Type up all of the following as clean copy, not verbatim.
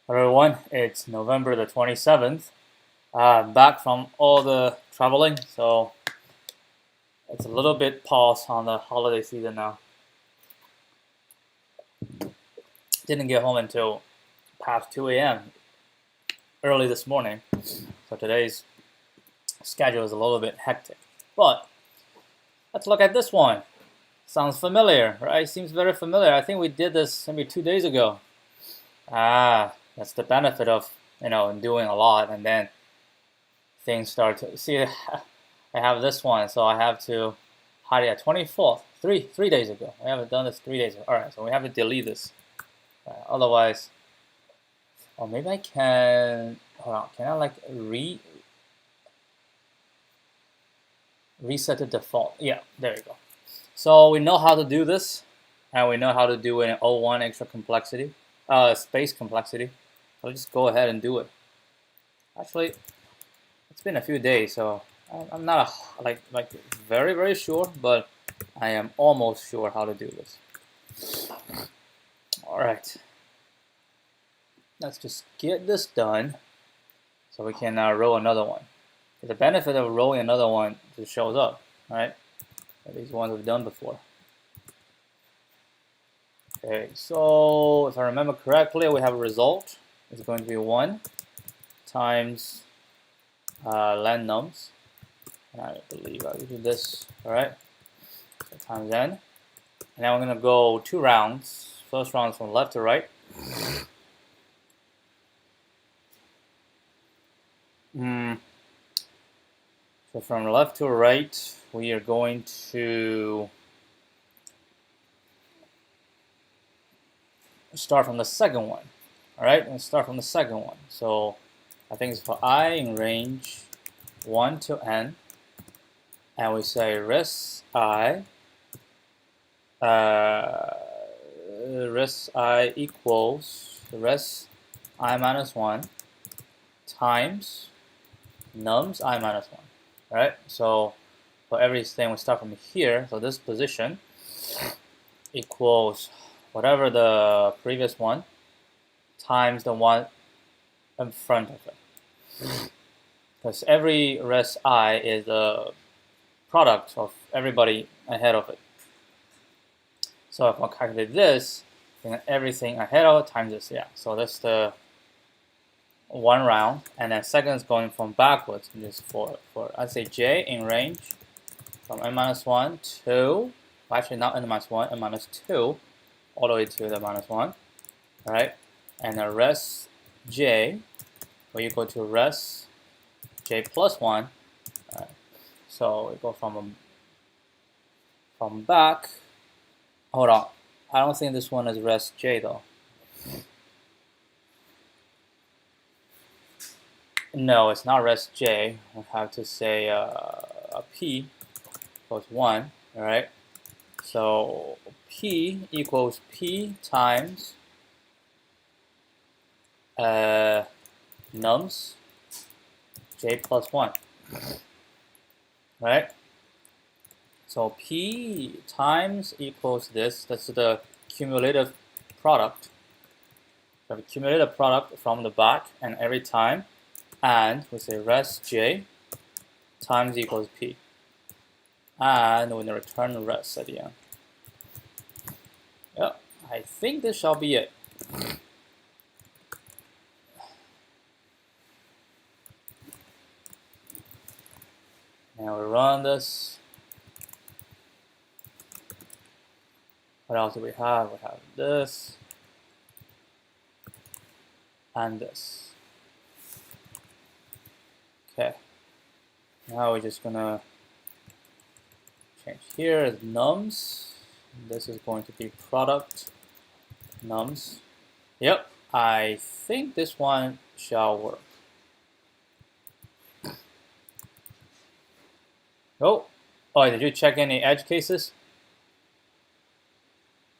Hello everyone, it's November the 27th. Back from all the traveling, so it's a little bit pause on the holiday season now. Didn't get home until past 2 a.m. early this morning, so today's schedule is a little bit hectic. But let's look at this one. Sounds familiar, right? Seems very familiar. I think we did this maybe 2 days ago. That's the benefit of doing a lot, and then things start to see. I have this one, so I have to hide it at 24th, three days ago. I haven't done this 3 days ago. All right, so we have to delete this. Otherwise, or maybe I can. Hold on, can I like reset the default? Yeah, there you go. So we know how to do this, and we know how to do it in O1 extra complexity, space complexity. So just go ahead and do it. Actually, it's been a few days, so I'm not like very sure, but I am almost sure how to do this. All right, let's just get this done, so we can roll another one. The benefit of rolling another one just shows up, right? These ones we've done before. Okay, so if I remember correctly, we have a result. It's going to be 1 times len nums. And I believe I will do this, all right? So times n. And now we're going to go 2 rounds. First round is from left to right. So from left to right, we are going to start from the second one. All right, let's start from the second one. So I think it's for I in range 1 to n, and we say res I equals res I minus 1 times nums I minus 1. All right, so for everything we start from here. So this position equals whatever the previous one times the one in front of it. Because every res I is the product of everybody ahead of it. So if I calculate this, then everything ahead of it times this, yeah. So that's the one round, and then second is going from backwards, just for I'd say j in range from n minus 1 to, actually not n minus 1, n minus 2, all the way to the minus 1, all right? And the res j will equal to res j plus 1. All right. So we go from back. Hold on, I don't think this one is res j though. No, it's not res j. We have to say a p equals 1. All right. So p equals p times nums j plus 1. Right? So p times equals this. That's the cumulative product. We have a cumulative product from the back and every time. And we say res j times equals p. And we're going to return res at the end. Yep, I think this shall be it. Now we run this. What else do we have? We have this and this. Okay. Now we're just gonna change here as nums. This is going to be product nums. Yep, I think this one shall work. Oh, did you check any edge cases?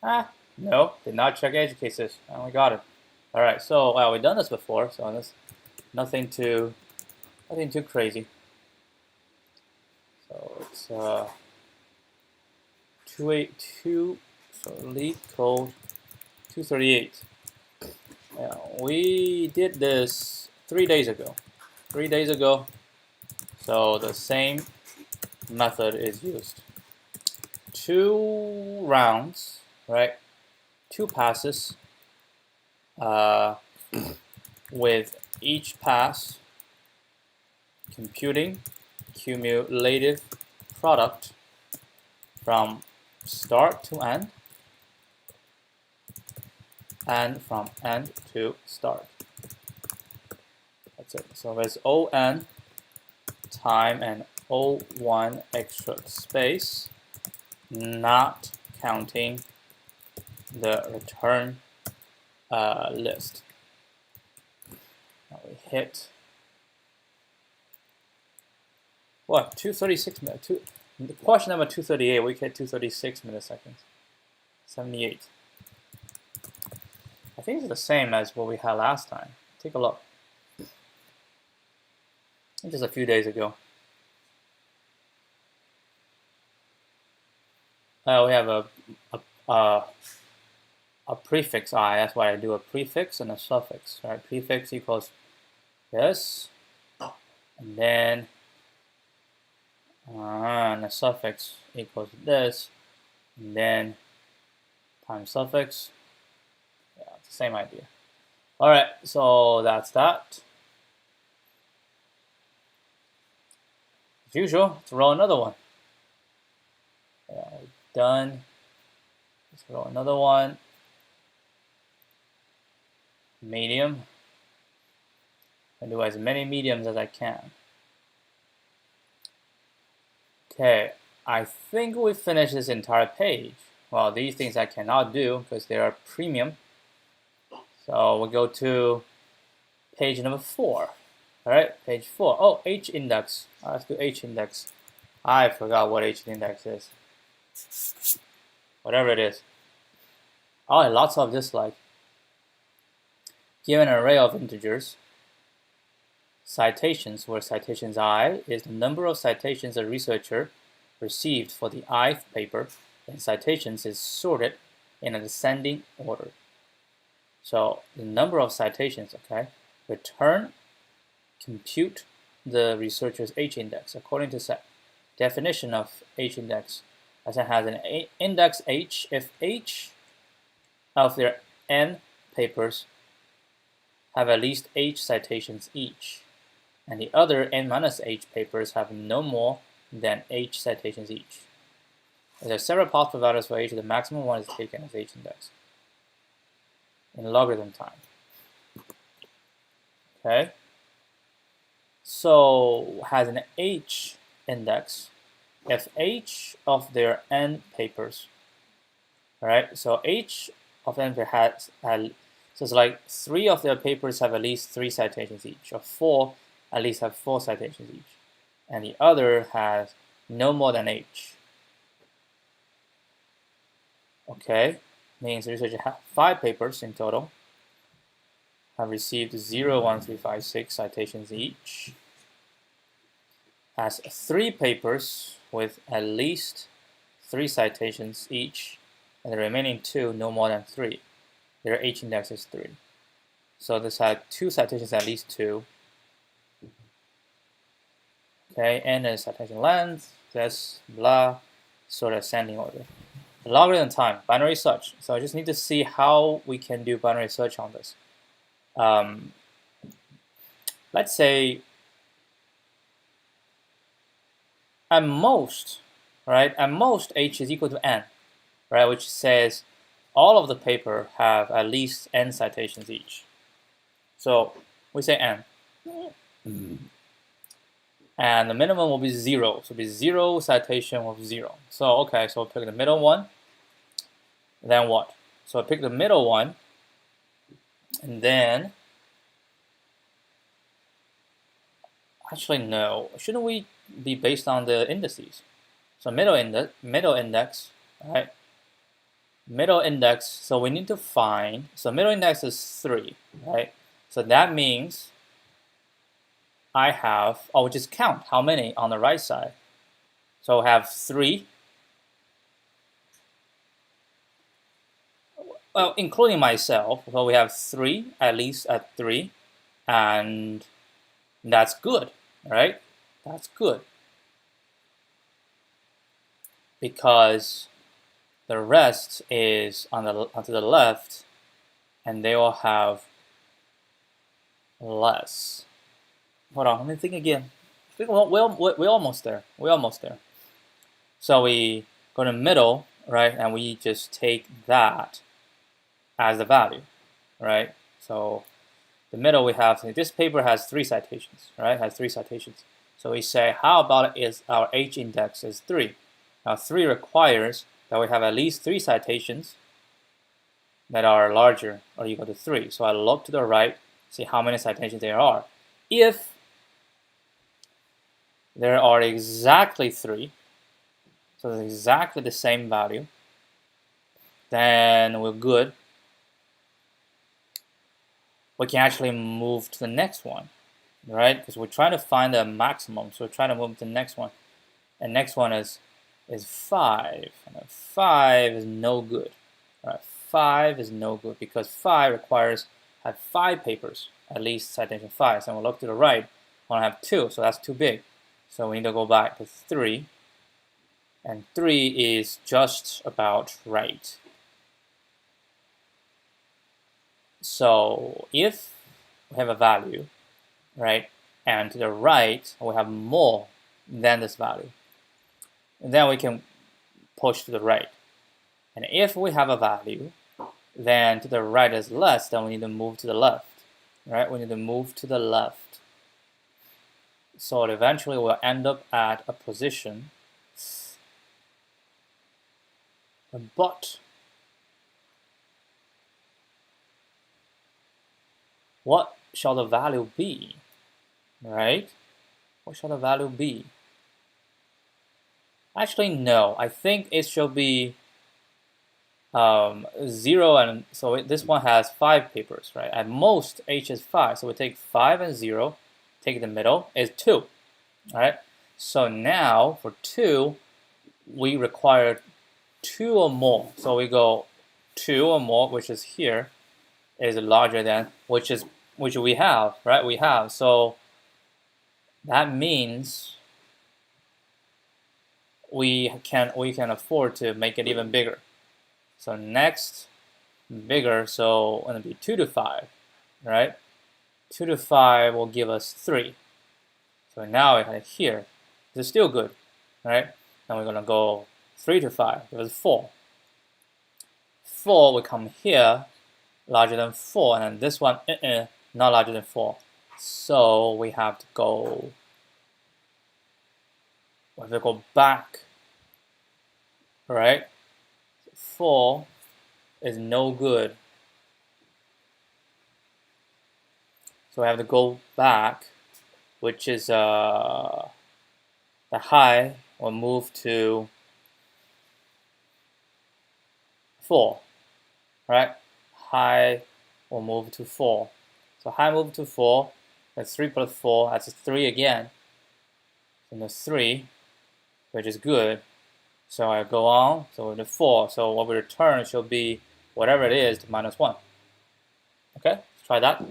No, did not check edge cases. And we got it. All right, so well, we've done this before, so there's nothing too crazy. So it's 282. So LeetCode 238. Yeah, we did this 3 days ago. 3 days ago. So the same method is used. 2 rounds, right? 2 passes with each pass computing cumulative product from start to end and from end to start. That's it. So there's on time and o1 extra space, not counting the return list. Now we hit what? 236 minutes. Question number 238. We hit 236 milliseconds. 78. I think it's the same as what we had last time. Take a look. Just a few days ago. We have a prefix I. That's why I do a prefix and a suffix. Right? Prefix equals this, and then and the suffix equals this, and then times suffix. Yeah, it's the same idea. All right, so that's that. As usual, let's roll another one. Yeah, done. Let's roll another one. Medium. I do as many mediums as I can. Okay, I think we finished this entire page. Well, these things I cannot do because they are premium. So we'll go to page number 4. All right, page 4. Oh, H index. Let's do H index. I forgot what H index is. Whatever it is. Oh, lots of just like given an array of integers. Citations, where citations I is the number of citations a researcher received for the ith paper, and citations is sorted in a descending order. So the number of citations, okay, return, compute the researcher's H index according to set. Definition of H index, as it has an index H if H of their n papers have at least H citations each, and the other n minus H papers have no more than H citations each. If there are several possible values for H, the maximum one is taken as H index in logarithm time. Okay, so has an H index if H of their n papers. All right, so H of n has so it's like 3 of their papers have at least 3 citations each, or 4 at least have 4 citations each, and the other has no more than H. Okay, means the researcher has 5 papers in total, have received 0, 1, 3, 5, 6 citations each, has 3 papers with at least 3 citations each, and the remaining 2 no more than 3. Their H index is 3. So this had 2 citations, at least 2. Okay, n is citation length, this, blah, sort of ascending order. The logarithm time, binary search. So I just need to see how we can do binary search on this. Let's say at most, right? At most, H is equal to n, right? Which says all of the paper have at least n citations each. So we say n. And the minimum will be 0. So it'll be 0 citation with 0. So okay, so we'll pick the middle one. Then what? So I pick the middle one, and then actually no. Shouldn't we be based on the indices? So middle index, right? Middle index. So we need to find. So middle index is 3, right? So that means I have, we just count how many on the right side. So I have 3. well, including myself, so we have 3, at least at 3, and that's good, right? That's good. Because the rest is onto the left, and they all have less. Hold on, let me think again. We're almost there. We're almost there. So we go to the middle, right, and we just take that as the value, right? So the middle we have, this paper has 3 citations, right? Has 3 citations. So we say, how about is our H index is 3? Now 3 requires that we have at least 3 citations that are larger or equal to 3. So I look to the right, see how many citations there are. If there are exactly 3, so it's exactly the same value, then we're good. We can actually move to the next one, right? Because we're trying to find a maximum, so we're trying to move to the next one. And next one is 5. And 5 is no good. All right, 5 is no good because 5 requires have 5 papers, at least citation 5. So we'll look to the right, I want to have 2, so that's too big. So we need to go back to 3. And 3 is just about right. So if we have a value, right, and to the right we have more than this value, then we can push to the right. And if we have a value, then to the right is less, then we need to move to the left, right? We need to move to the left. So eventually we'll end up at a position, but what shall the value be, right? What shall the value be? Actually, no. I think it should be 0, and so this one has 5 papers, right? At most, H is 5. So we take 5 and 0, take the middle, is 2, all right? So now for 2, we require 2 or more. So we go 2 or more, which is here, is larger than, which we have, right? We have. So that means we can afford to make it even bigger. So next, bigger, so it's going to be 2 to 5, right? 2 to 5 will give us 3. So now we have here. This is still good, right? Now we're going to go 3 to 5, give us 4. 4 will come here, larger than 4, and then this one, not larger than 4. So we have to go back, right? 4 is no good. So we have to go back, which is the high will move to 4, right? High will move to 4. So high move to 4, that's 3 plus 4, that's 3 again. And the 3, which is good. So I go on, so the 4. So what we return should be whatever it is to minus 1. Okay, let's try that.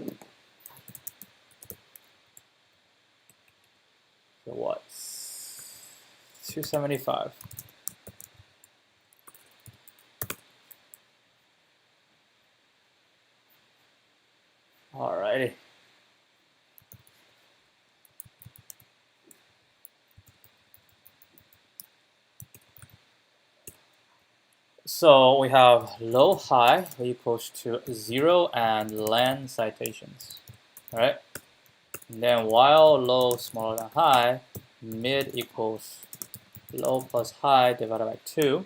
So what's 275? Alrighty. So we have low high equals to 0 and len citations. Alright. Then while low smaller than high, mid equals low plus high divided by 2.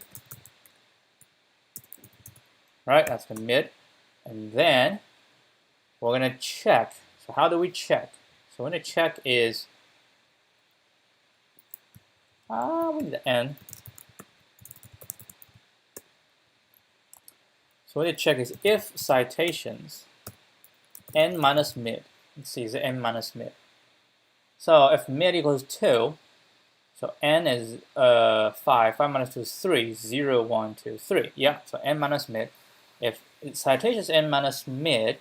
Right, that's the mid. And then we're going to check. So how do we check? So we're going to check is, we need the n. So what we check is if citations n minus mid. Let's see, is it n minus mid? So if mid equals 2, so n is 5. 5 minus 2 is 3. 0, 1, 2, 3. Yeah, so n minus mid. if citations n minus mid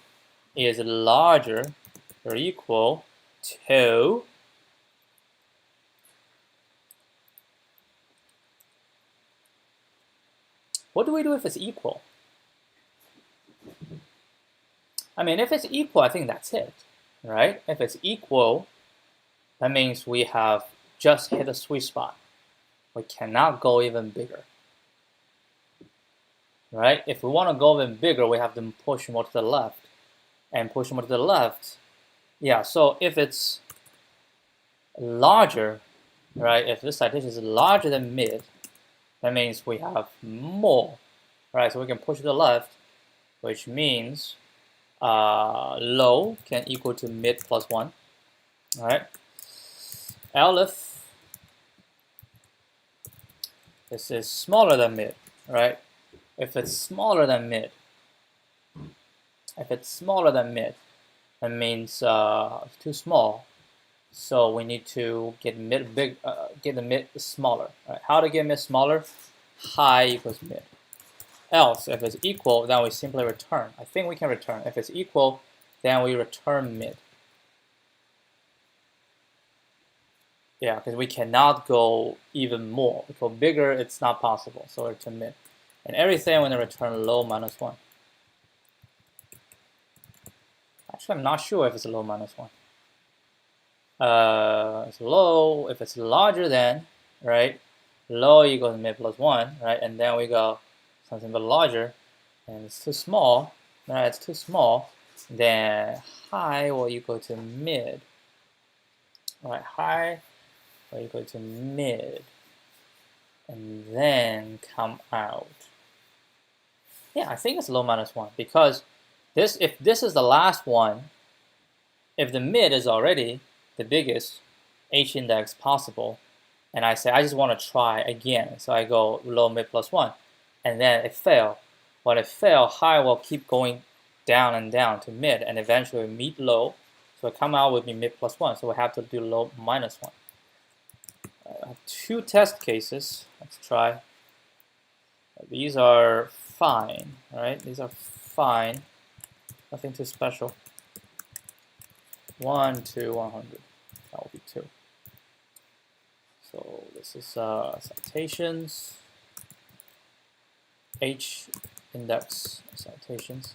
is larger or equal to what do we do if it's equal? I mean, if it's equal, I think that's it, right? If it's equal, that means we have just hit a sweet spot. We cannot go even bigger, right? If we want to go even bigger, we have to push more to the left. And push more to the left. Yeah, so if it's larger, right? If this citation is larger than mid, that means we have more, right? So we can push to the left, which means low can equal to mid plus 1, all right? If this is smaller than mid, right? If it's smaller than mid, that means it's too small. So we need to get mid big, get the mid smaller. Right? How to get mid smaller? High equals mid. Else, if it's equal, then we simply return. I think we can return. If it's equal, then we return mid. Yeah, because we cannot go even more. If we go bigger, it's not possible. So return mid. And everything we're going to return low minus 1. Actually, I'm not sure if it's low minus 1. It's low if it's larger than, right? Low equals mid plus 1, right? And then we go something but larger, and it's too small, right? It's too small, then high will equal to mid. All right, high will equal to mid, and then come out. Yeah, I think it's low minus 1 because if this is the last one, if the mid is already the biggest H index possible, and I say I just want to try again, so I go low mid plus 1, and then it failed. When it failed, high will keep going down and down to mid, and eventually meet low, so it come out with me mid plus 1, so we have to do low minus 1. I have 2 test cases. Let's try. These are fine, right? These are fine. Nothing too special. 1 to 100. That will be 2. So this is citations, H index citations.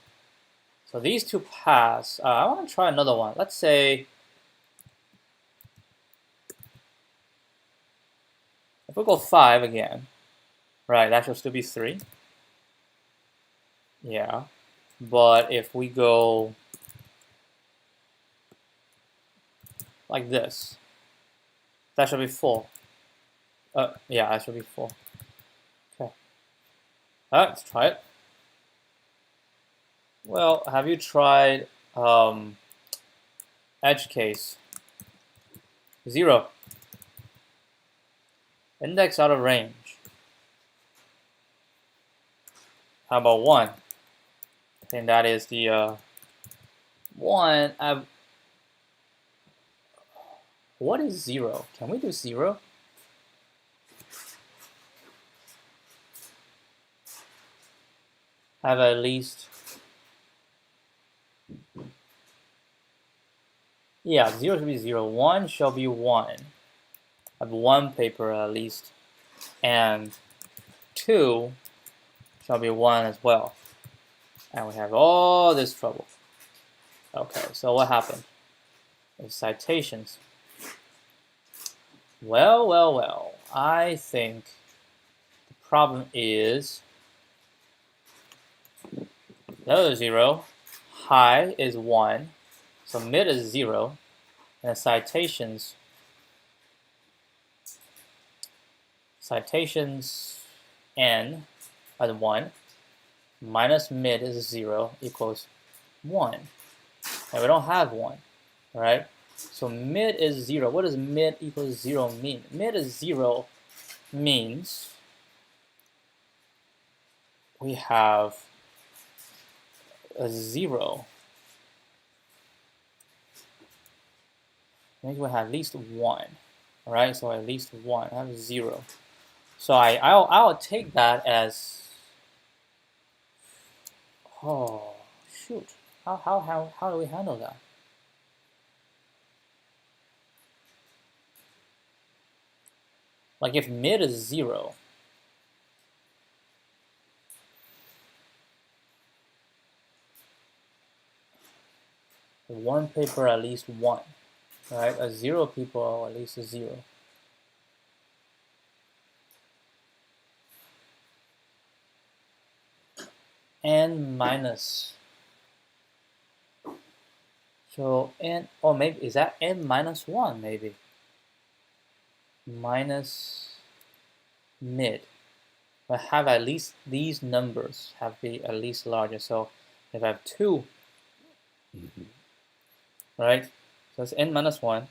So these 2 pass. I want to try another one. Let's say if we go 5 again, right? That should still be 3. Yeah, but if we go like this, that should be 4. Yeah, that should be 4. Okay. Alright, let's try it. Well, have you tried edge case? 0. Index out of range. How about 1? I think that is the 1. What is 0? Can we do 0? Have at least, yeah, 0 should be 0. 1 shall be 1. Have 1 paper at least, and 2 shall be 1 as well. And we have all this trouble. Okay, so what happened? The citations. Well, I think the problem is low is 0, high is 1, so mid is 0, and the citations n as 1 minus mid is 0 equals 1. And we don't have 1, right? So mid is 0. What does mid equals 0 mean? Mid is 0 means we have a 0. Means we have at least 1. All right, so at least 1. I have 0. So I'll take that as Oh, shoot. How do we handle that? Like if mid is 0, one paper at least 1, right? A 0 people at least a 0. N minus. So n, or maybe, is that n minus 1 maybe? Minus mid. But have at least these numbers have to be at least larger. So if I have 2, right? So it's n minus 1,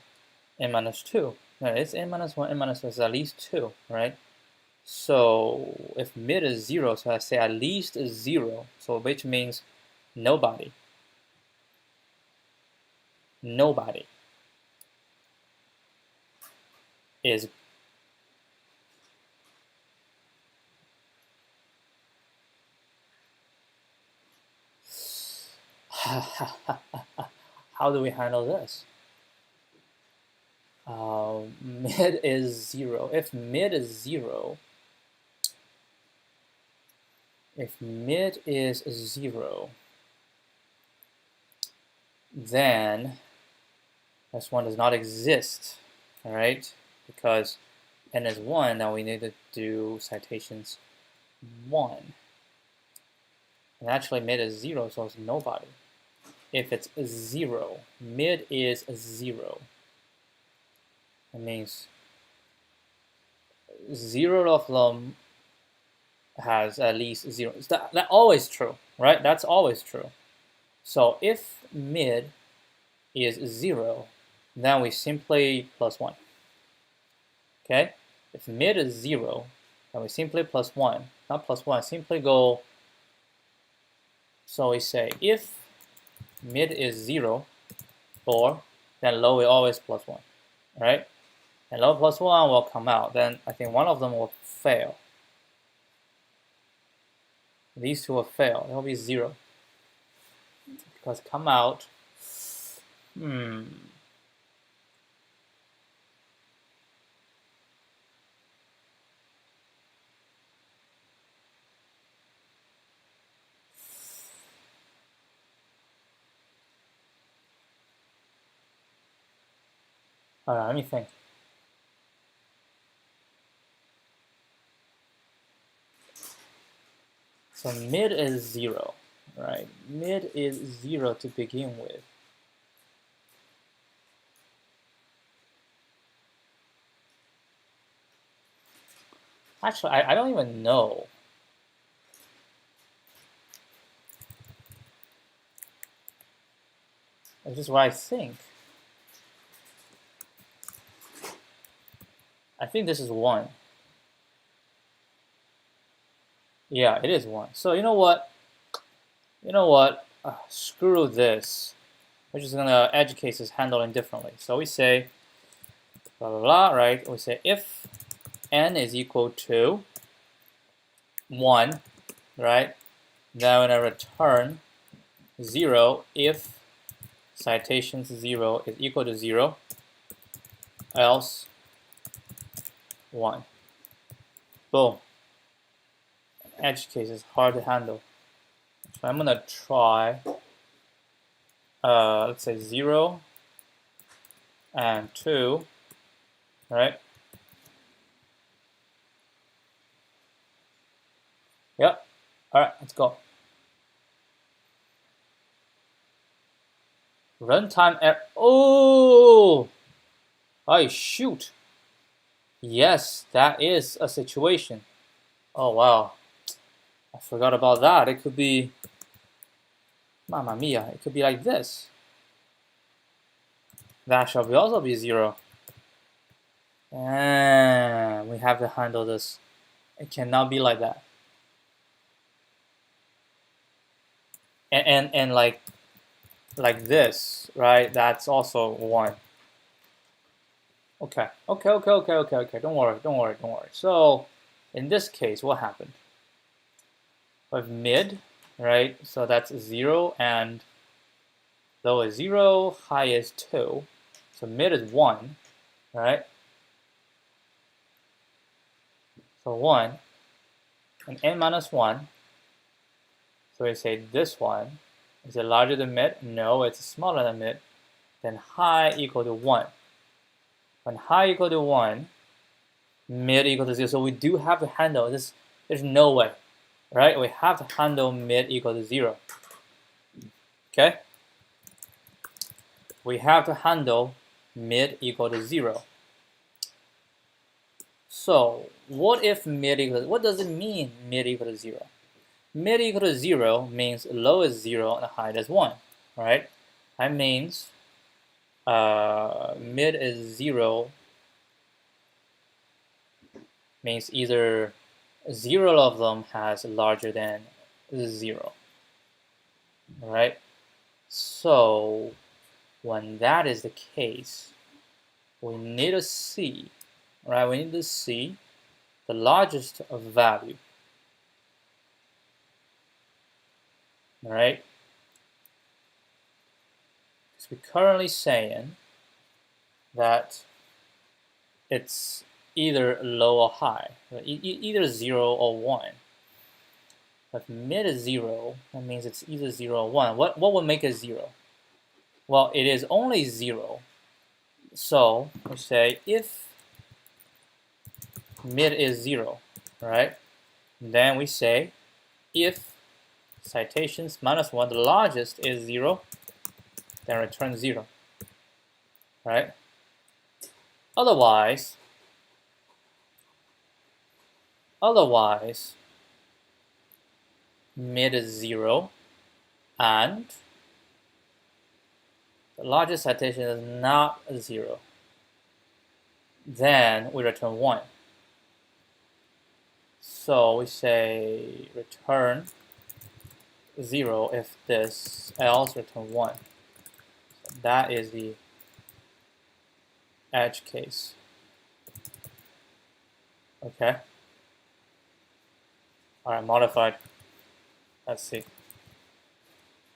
n minus 2. No, it's n minus 1, n minus 2 is at least 2, right? So if mid is 0, so I say at least 0, so which means nobody. Nobody is how do we handle this? Mid is 0. If mid is 0, then this one does not exist, all right? Because n is 1, now we need to do citations 1. And actually mid is 0, so it's nobody. If it's 0, mid is 0. That means 0 of them has at least 0. That's always true, right? That's always true. So if mid is 0, then we simply plus 1. Okay? If mid is 0, then we simply plus 1. Not plus 1, simply go. So we say if mid is 0, or then low is always plus 1. Right? And low plus 1 will come out. Then I think one of them will fail. These two will fail. It will be 0. Because come out. Alright, let me think. So mid is 0, right? Mid is 0 to begin with. Actually, I don't even know. That's just what I think. I think this is 1. Yeah, it is 1. So you know what? Screw this. We're just gonna edge cases handling differently. So we say blah blah blah, right? We say if n is equal to 1, right? Then we're gonna return 0 if citations 0 is equal to 0, else 1. Boom. Edge case is hard to handle. So I'm gonna try, let's say 0 and 2, right? Yep. All right, let's go. Runtime error. Oh, shoot. Yes, that is a situation. Oh, wow. I forgot about that. It could be, mamma mia, it could be like this. That shall also be 0. And we have to handle this. It cannot be like that. And like this, right? That's also 1. Okay. Don't worry. So in this case, what happened? With mid, right? So that's 0 and low is 0, high is 2. So mid is 1, right? So 1 and n minus 1. So we say this one, is it larger than mid? No, it's smaller than mid. Then high equal to 1. When high equal to 1, mid equal to 0. So we do have to handle this. There's no way, right? We have to handle mid equal to 0. Okay? We have to handle mid equal to 0. So what if mid equal to, what does it mean mid equal to 0? Mid equal to 0 means low is 0 and high is 1, right? That means mid is 0 means either 0 of them has larger than 0, right? So when that is the case, we need to see, right? We need to see the largest value, right? Because we're currently saying that it's either low or high, either 0 or 1. If mid is 0, that means it's either 0 or 1. What would make it 0? Well, it is only 0. So we say if mid is 0, right? Then we say if citations minus 1, the largest is 0, then return 0, right? Otherwise, mid is 0 and the largest citation is not 0. Then we return 1. So we say return 0 if this, else return 1. So that is the edge case. Okay. All right, modified. Let's see.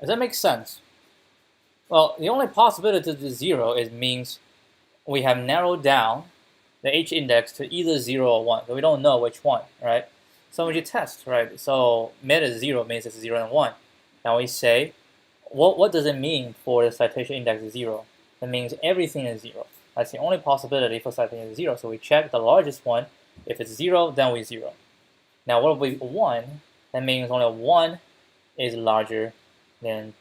Does that make sense? Well, the only possibility to 0 is means we have narrowed down the H index to either 0 or 1. So we don't know which one, right? So when you test, right? So mid is 0 means it's 0 and 1. Now we say, what does it mean for the citation index is 0? That means everything is 0. That's the only possibility for citation is 0. So we check the largest one. If it's 0, then we 0. Now what if we 1? That means only 1 is larger than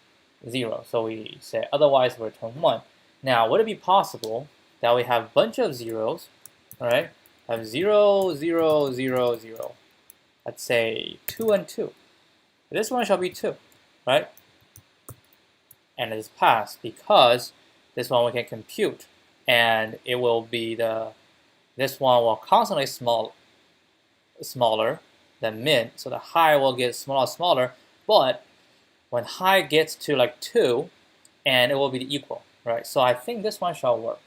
0. So we say otherwise we return 1. Now would it be possible that we have a bunch of zeros, right? Have 0, 0, 0, 0. Let's say 2 and 2. This one shall be 2, right? And it is passed because this one we can compute, and it will be this one will constantly smaller than mid, so the high will get smaller, but when high gets to like 2, and it will be equal, right? So I think this one shall work.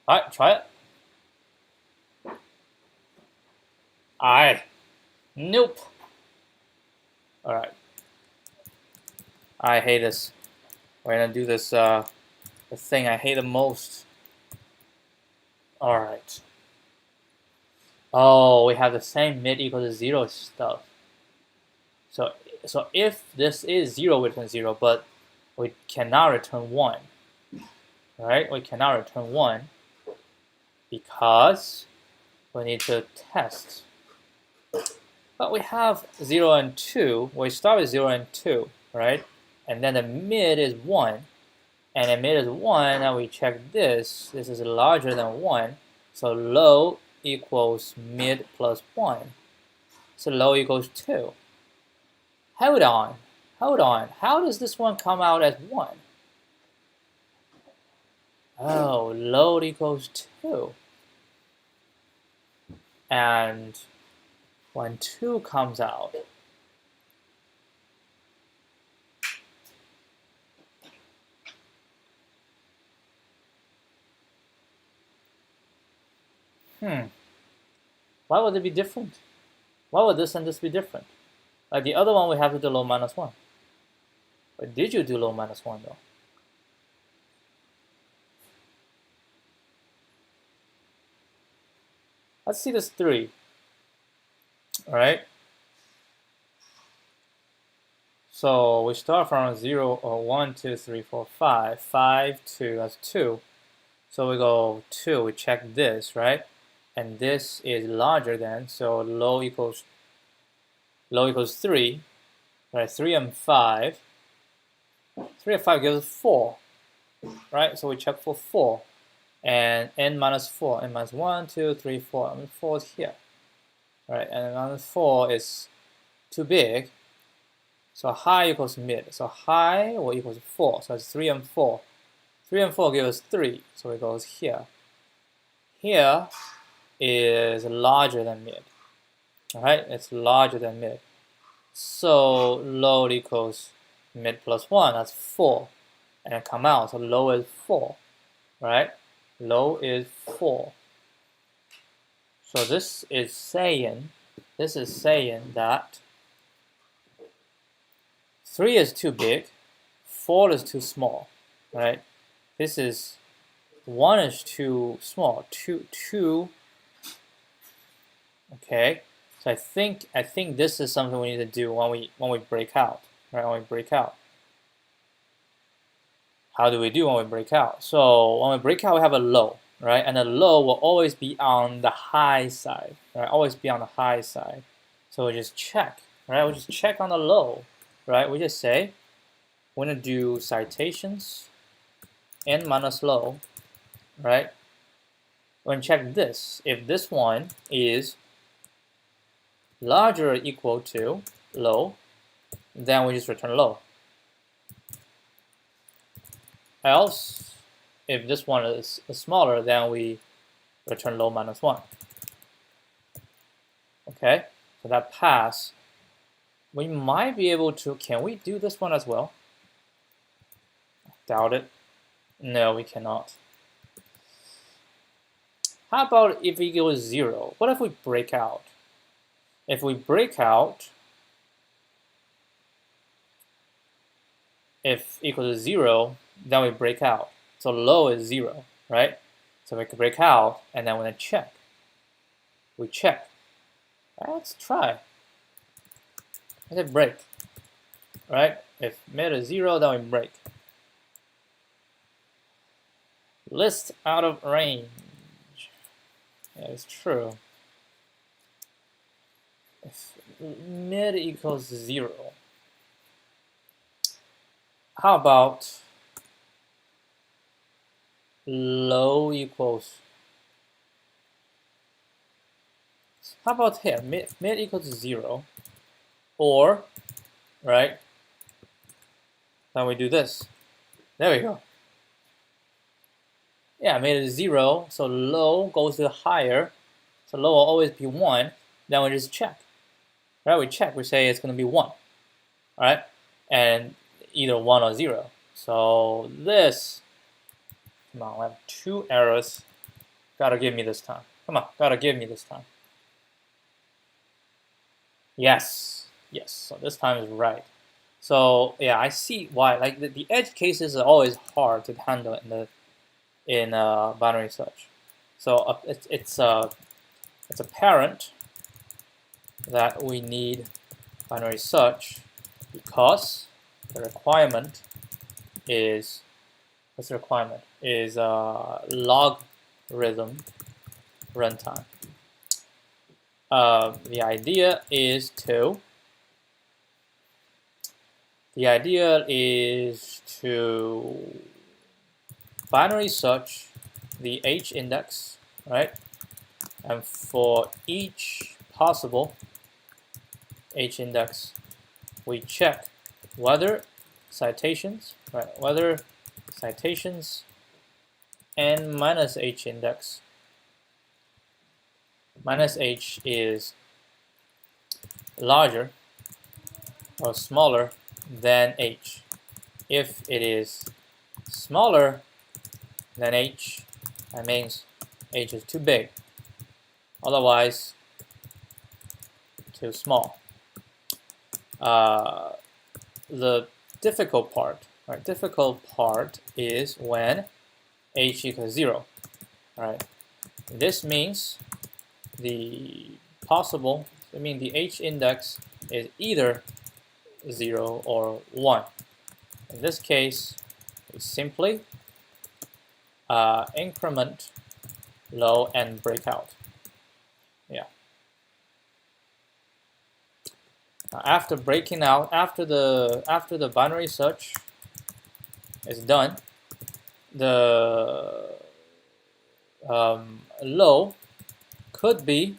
All right, try it. Nope. All right. I hate this. We're gonna do this the thing I hate the most. All right. Oh, we have the same mid equal to 0 stuff. So if this is 0, we return 0, but we cannot return 1. Right? We cannot return 1 because we need to test. But we have 0 and 2. We start with 0 and 2, right? And then the mid is 1. And the mid is 1, and we check this. This is larger than 1. So low equals mid plus 1. So low equals 2. Hold on. How does this one come out as 1? Oh, low equals 2. And when 2 comes out, why would it be different? Why would this and this be different? Like the other one, we have to do low minus 1. But did you do low minus 1 though? Let's see this 3. All right. So we start from 0 or 1, 2, 3, 4, 5. 5, 2, that's 2. So we go 2, we check this, right? And this is larger than, so low equals 3, right? 3 and 5. 3 and 5 gives us 4, right? So we check for 4. And n minus 4, n minus 1, 2, 3, 4. I mean, 4 is here, right? And minus 4 is too big. So high equals mid. So high will equals 4. So it's 3 and 4. 3 and 4 give us 3. So it goes here. Here is larger than mid. All right, it's larger than mid. So low equals mid plus 1. That's 4. And it come out. So low is 4. Right? Low is 4. So this is saying that 3 is too big, 4 is too small, right? This is 1 is too small, 2. Okay, so I think this is something we need to do when we break out, right? When we break out, how do we do when we break out? So when we break out, we have a low, right? And the low will always be on the high side, right? Always be on the high side. So we just check, right? We just check on the low, right? We just say we're gonna do citations n minus low, right? We're gonna check this. If this one is larger or equal to low, then we just return low. Else, if this one is smaller, then we return low minus 1. Okay, so that pass. We might be able to, can we do this one as well? Doubt it. No, we cannot. How about if it equals 0? What if we break out? If we break out, if equal to 0, then we break out. So low is 0, right? So we can break out, and then we're gonna check. We check. Let's try. Let's say break, right? If mid is 0, then we break. List out of range. Yeah, it's true. If mid equals 0, how about low equals, how about here, mid equals 0, or, right, then we do this. There we go. Yeah, mid is 0, so low goes to higher, so low will always be 1, then we just check. Right, we check, we say it's going to be 1, all right, and either 1 or 0. So this, come on, we have 2 errors. Gotta give me this time. Come on, gotta give me this time. Yes, yes, so this time is right. So yeah, I see why. Like the edge cases are always hard to handle in binary search. So it's apparent that we need binary search because the requirement is, what's the requirement? Is logarithm runtime. The idea is to binary search the H index, right? And for each possible H index, we check whether citations, right? Whether citations n minus H index minus H is larger or smaller than H. If it is smaller than H, that means H is too big. Otherwise, too small. the difficult part. Right? Difficult part is when h equals 0. Right? This means the h index is either 0 or 1. In this case, we simply increment low and break out. Yeah. After breaking out, after the binary search is done, the low could be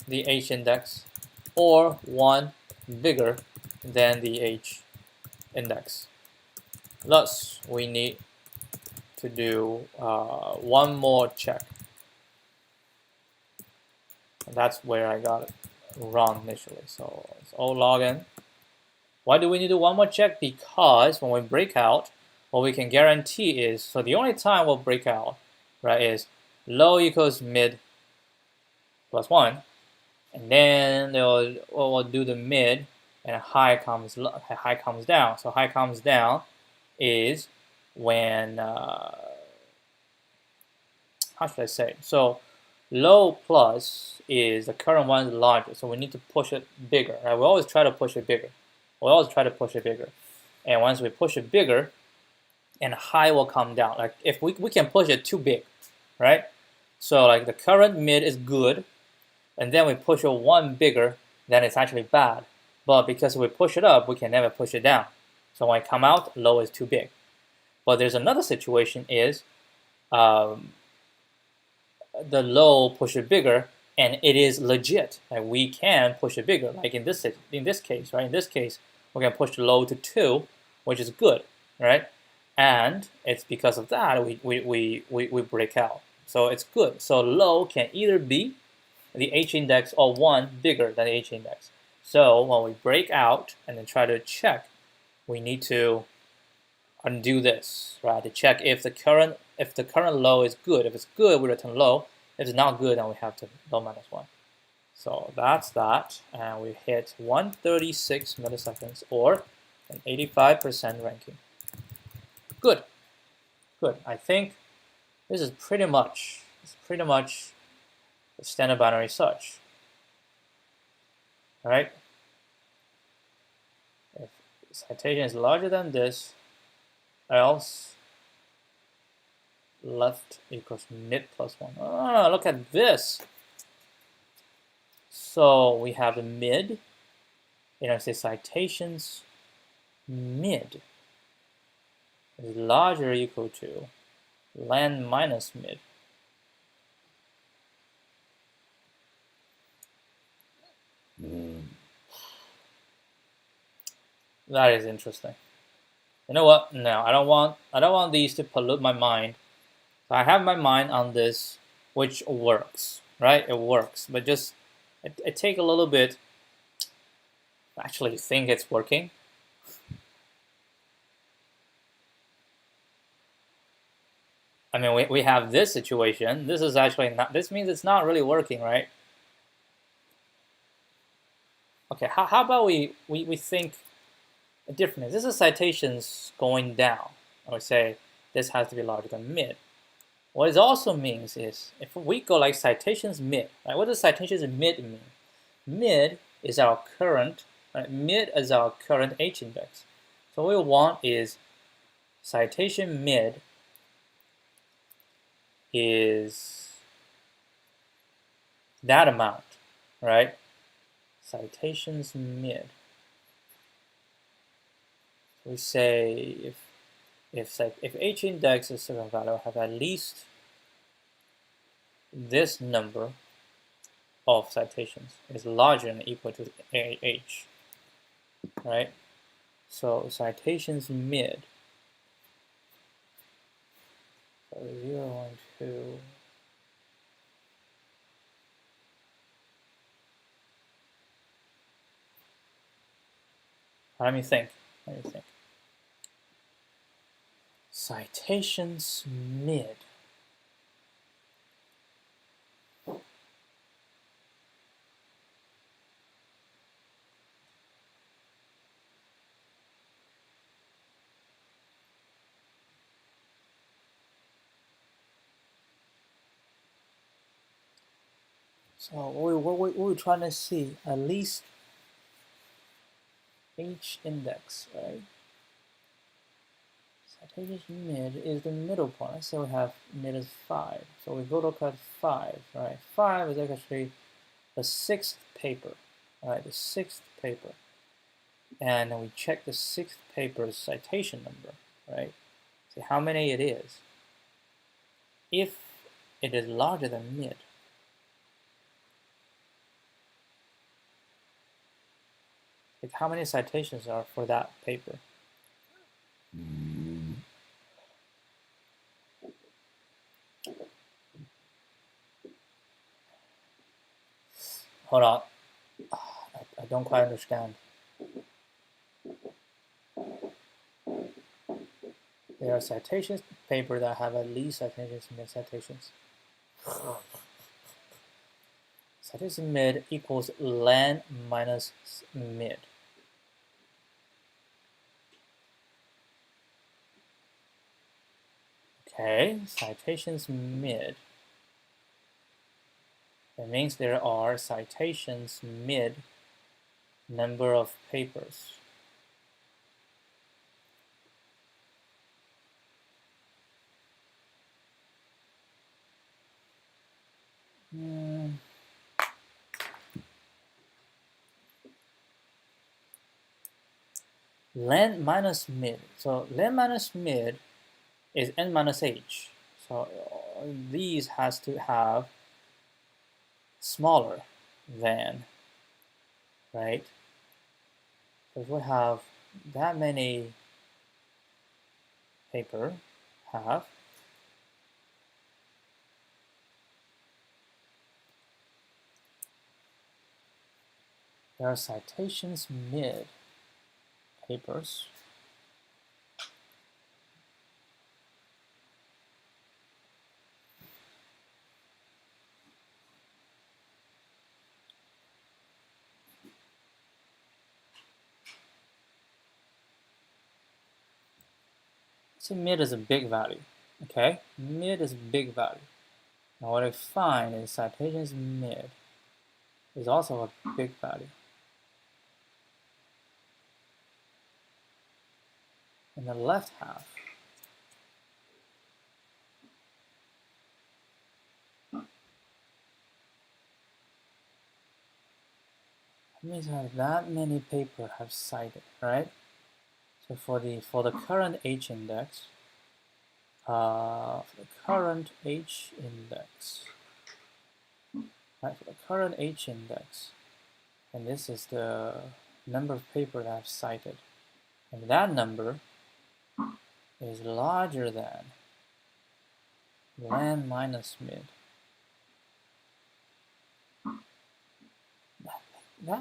the h index or 1 bigger than the h index. Thus, we need to do one more check. And that's where I got it wrong initially. So it's O log n. Why do we need to do one more check? Because when we break out, what we can guarantee is, so the only time we'll break out, right, is low equals mid plus 1, and then we'll do the mid, and high comes down. So high comes down is when, how should I say? So low plus is the current one is larger, so we need to push it bigger. Right? We always try to push it bigger. And once we push it bigger, and high will come down. Like if we can push it too big, right? So like the current mid is good, and then we push it 1 bigger, then it's actually bad. But because we push it up, we can never push it down. So when I come out, low is too big. But there's another situation is the low push it bigger, and it is legit. Like we can push it bigger. Like in this case, right? In this case, we're gonna push the low to 2, which is good, right? And it's because of that we break out. So it's good. So low can either be the h index or 1 bigger than the h index. So when we break out and then try to check, we need to undo this, right? To check if the current low is good. If it's good, we return low. If it's not good, then we have to low minus 1. So that's that, and we hit 136 milliseconds or an 85% ranking. Good. I think this is pretty much the standard binary search. All right. If citation is larger than this, else left equals mid plus 1. Oh, look at this. So we have the mid. Say citations mid is larger or equal to len minus mid. That is interesting. You know what? No, I don't want these to pollute my mind. So I have my mind on this, which works, right? It works, but just it take a little bit to actually think it's working. I mean, we have this situation. This is actually not. This means it's not really working, right? Okay, how about we think differently? This is citations going down. I would say this has to be larger than mid. What it also means is if we go like citations mid, right? What does citations mid mean? Mid is our current, right? Mid is our current h index. So what we want is citation mid is that amount, right? Citations mid. We say if h index is a certain value, have at least this number of citations is larger than or equal to h, right? So citations mid. So 0, 1, 2. Let me think. Citations mid. So what we're trying to see, at least each index, right? Citation mid is the middle point. Let's say we have mid is 5. So we go look at 5, right? 5 is actually the 6th paper, right? The 6th paper. And then we check the 6th paper's citation number, right? See how many it is. If it is larger than mid, like how many citations are for that paper? Hold on, I don't quite understand. There are citations paper that have at least citations, mid citations. Citation mid equals len minus mid. Okay, citations mid. That means there are citations mid number of papers. Len minus mid. So len minus mid is n minus h. So these has to have smaller than, right? So if we have that many paper have there are citations mid papers. See, mid is a big value. Okay, mid is a big value. Now what I find is citations mid is also a big value. In the left half, it means that many papers have cited, right? So for the current H index, right, for the current H index, and this is the number of papers that I've cited, and that number is larger than len minus mid.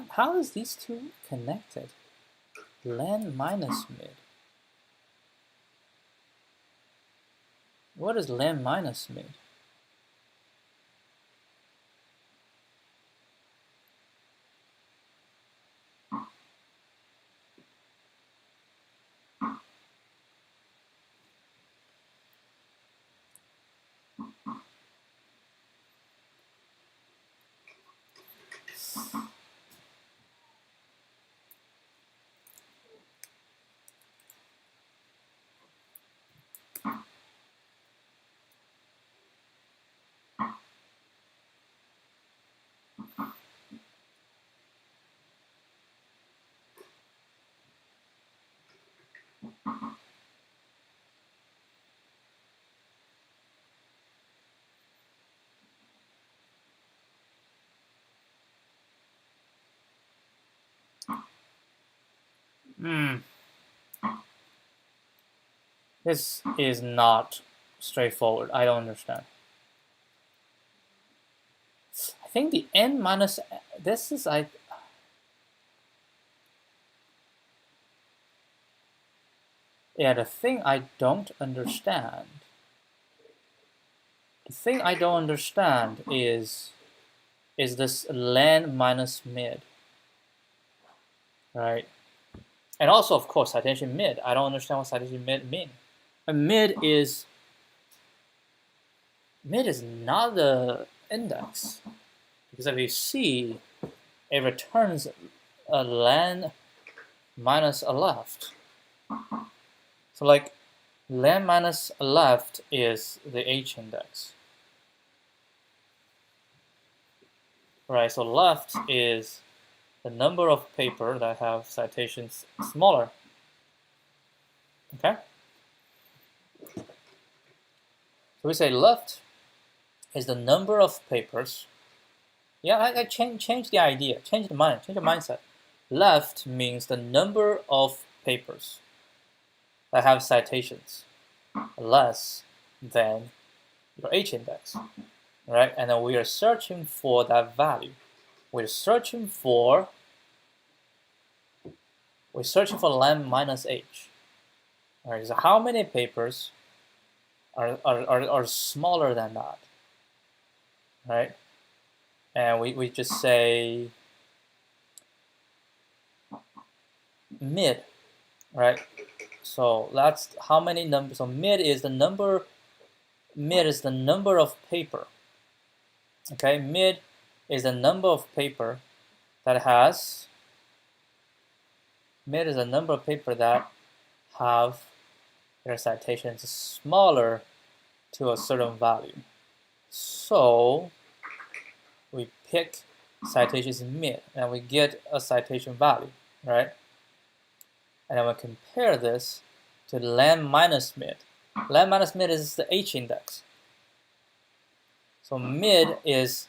How is these two connected? Len minus mid. What is len minus mid? This is not straightforward. I don't understand. I think the n minus this is the thing I don't understand. The thing I don't understand is this len minus mid, right? And also, of course, citation mid. I don't understand what citation mid mean. A mid is not the index. because if you see, it returns a len minus a left. So like len minus a left is the H index. Right, so left is the number of paper that have citations smaller. Okay? So we say left is the number of papers. Yeah, I change the idea, change the mindset. Left means the number of papers that have citations less than your H index, right? And then we are searching for that value. We're searching for len minus H. All right, so how many papers are smaller than that, right? And we just say mid, right? So that's how many numbers. So mid is the number of paper. Okay, mid is the number of paper that has. Mid is the number of paper that have their citations smaller to a certain value. So we pick citations mid and we get a citation value, right? And then we compare this to len minus mid. Len minus mid is the H index. So mid is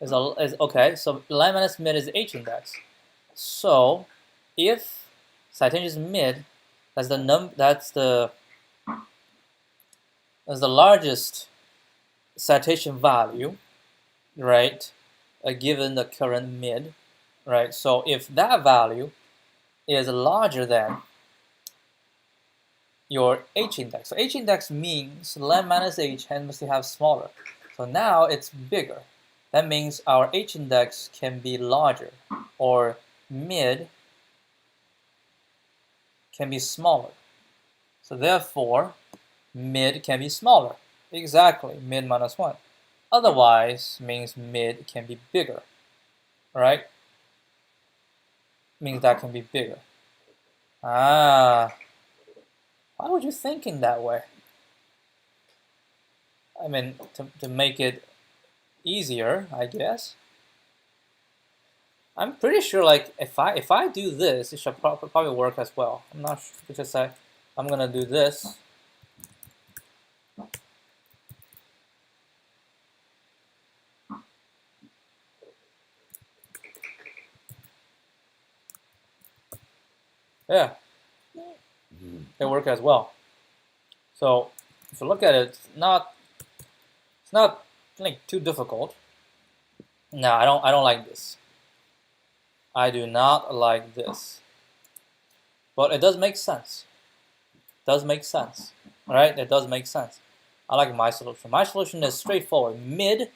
okay. So len minus mid is the H index. So if citation is mid, that's the largest citation value, right? Given the current mid, right? So if that value is larger than your H index, so H index means len minus H and must have smaller. So now it's bigger. That means our H index can be larger, or mid can be smaller. So therefore, mid can be smaller. Exactly, mid minus 1. Otherwise means mid can be bigger, right? Means that can be bigger. Ah, why would you thinking that way? I mean, to make it easier, I guess. I'm pretty sure, like, if I do this, it should probably work as well. I'm not sure, because I'm gonna do this. Yeah, it worked as well. So if you look at it, it's not like too difficult. No, I don't like this. I do not like this. But it does make sense. It does make sense. Right? It does make sense. I like my solution. My solution is straightforward. Mid,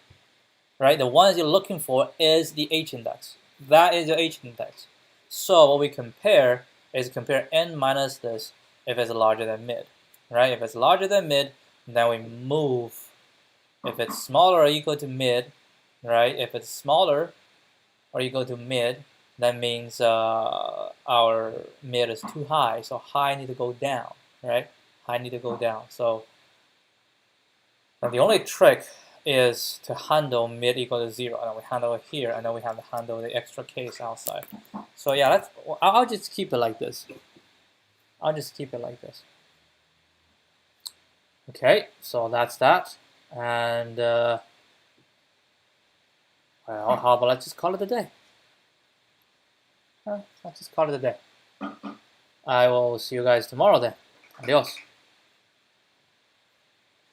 right? The ones you're looking for is the H index. That is your H index. So what we compare is compare n minus this if it's larger than mid. Right? If it's larger than mid, then we move. If it's smaller or equal to mid, right? If it's smaller or equal to mid, that means our mid is too high. So high need to go down, right? High need to go down. So the only trick is to handle mid equal to 0, and then we handle it here, and then we have to handle the extra case outside. So yeah, I'll just keep it like this. I'll just keep it like this. Okay, so that's that. And well, how about let's just call it a day. Let's just call it a day. I will see you guys tomorrow then. Adios.